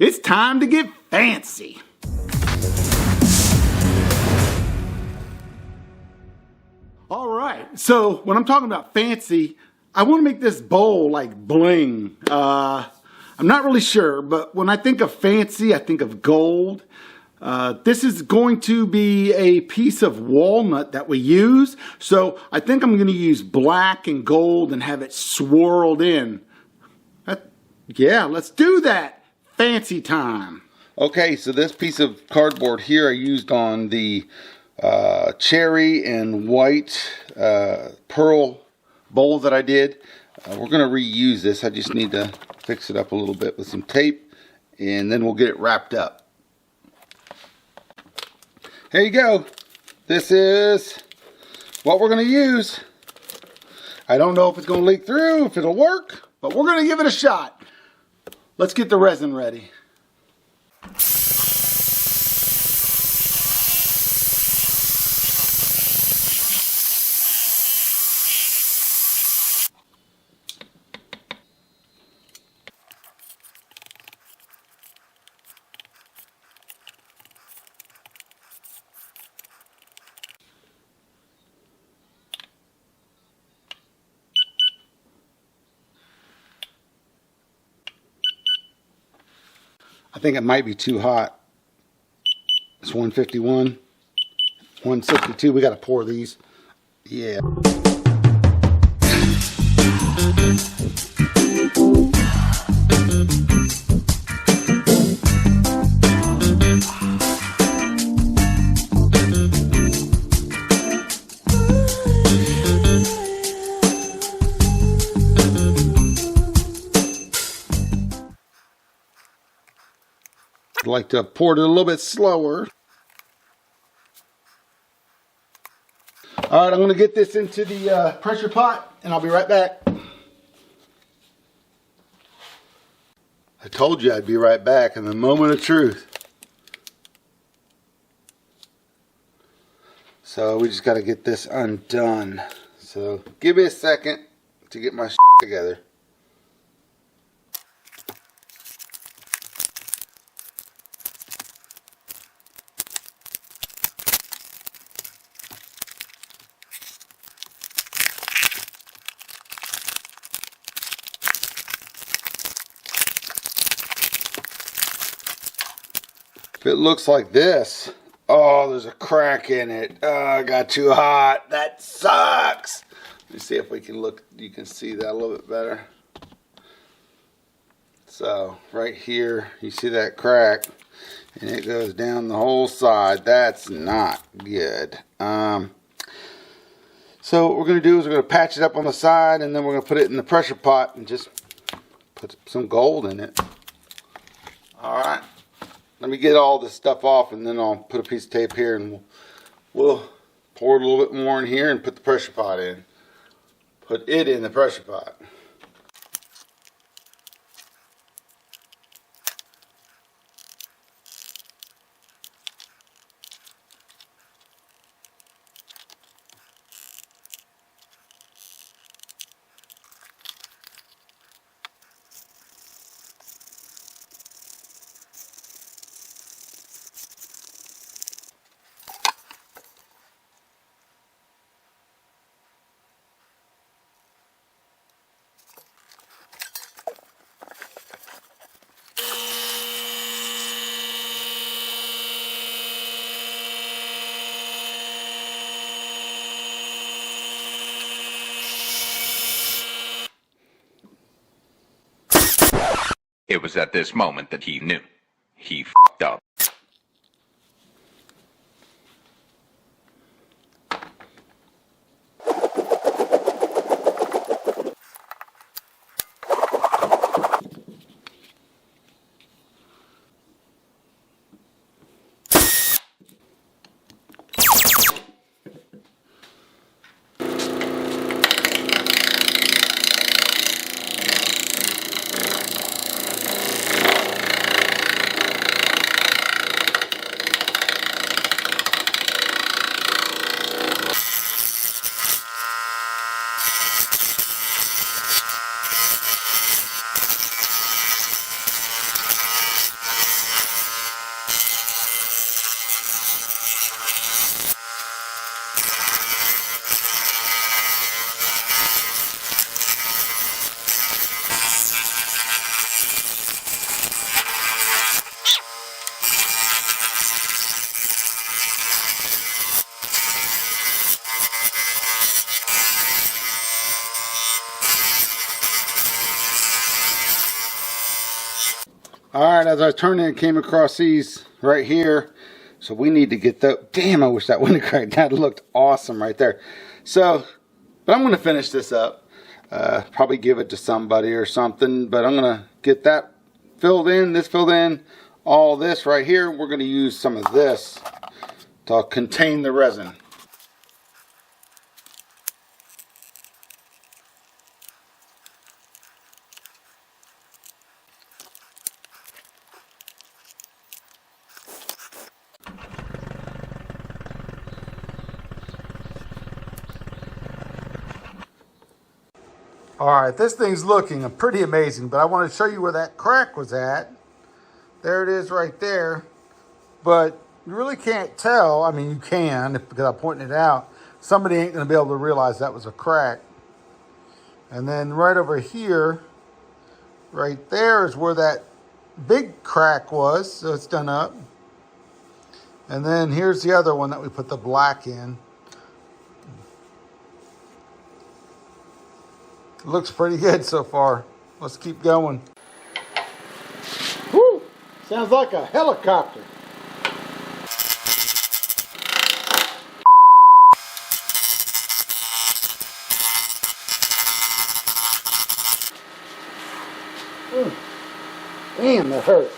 It's time to get fancy. All right, so when I'm talking about fancy, I want to make this bowl like bling. I'm not really sure, but when I think of fancy, I think of gold. This is going to be a piece of walnut that we use. So I think I'm going to use black and gold and have it swirled in. Yeah, let's do that. Fancy time. Okay, so this piece of cardboard here I used on the cherry and white pearl bowl that I did. We're going to reuse this. I just need to fix it up a little bit with some tape, and then we'll get it wrapped up. Here you go. This is what we're going to use. I don't know if it's going to leak through, if it'll work, but we're going to give it a shot. Let's get the resin ready. I think it might be too hot. It's 151, 162. We got to pour these. Yeah. I'd like to pour it a little bit slower. All right, I'm going to get this into the pressure pot, and I'll be right back. I told you I'd be right back in the moment of truth. So we just got to get this undone. So give me a second to get my shit together. If it looks like this, oh, there's a crack in it. Oh, I got too hot. That sucks. Let me see if we can look. You can see that a little bit better. So right here, you see that crack, and it goes down the whole side. That's not good. So what we're going to do is we're going to patch it up on the side, and then we're going to put it in the pressure pot and just put some gold in it. All right. Let me get all this stuff off, and then I'll put a piece of tape here, and we'll pour it a little bit more in here and put the pressure pot in. Put it in the pressure pot. It was at this moment that he knew. He f***ed up. Alright, as I turned in, came across these right here. So we need to get the... Damn, I wish that wouldn't have cracked. That looked awesome right there. So, but I'm going to finish this up. Probably give it to somebody or something. But I'm going to get that filled in, this filled in. All this right here, we're going to use some of this to contain the resin. Alright, this thing's looking pretty amazing, but I want to show you where that crack was at. There it is right there. But you really can't tell. I mean, you can because I'm pointing it out. Somebody ain't going to be able to realize that was a crack. And then right over here, right there is where that big crack was. So it's done up. And then here's the other one that we put the black in. It looks pretty good so far. Let's keep going. Whew! Sounds like a helicopter. Damn, that hurts.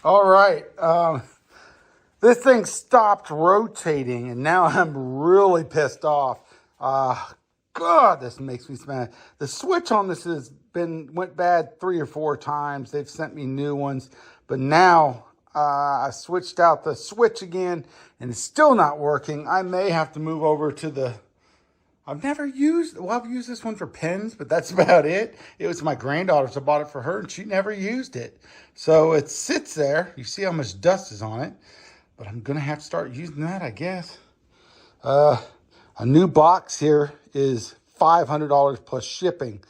All right. This thing stopped rotating, and now I'm really pissed off. God, this makes me mad. The switch on this went bad 3 or 4 times. They've sent me new ones, but now I switched out the switch again, and it's still not working. I may have to move over to the. I've used this one for pens, but that's about it. It was my granddaughter's. I bought it for her, and she never used it. So it sits there. You see how much dust is on it. But I'm going to have to start using that, I guess. A new box here is $500 plus shipping.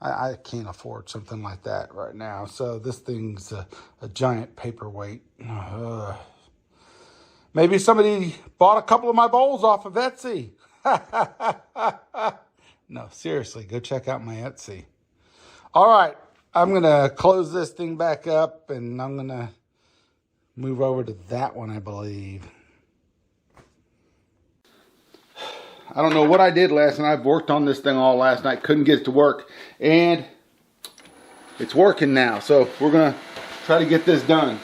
I can't afford something like that right now. So this thing's a giant paperweight. Maybe somebody bought a couple of my bowls off of Etsy. No, seriously, go check out my Etsy. All right, I'm going to close this thing back up, and I'm going to move over to that one, I believe. I don't know what I did last night. I've worked on this thing all last night. Couldn't get it to work. And it's working now. So we're going to try to get this done.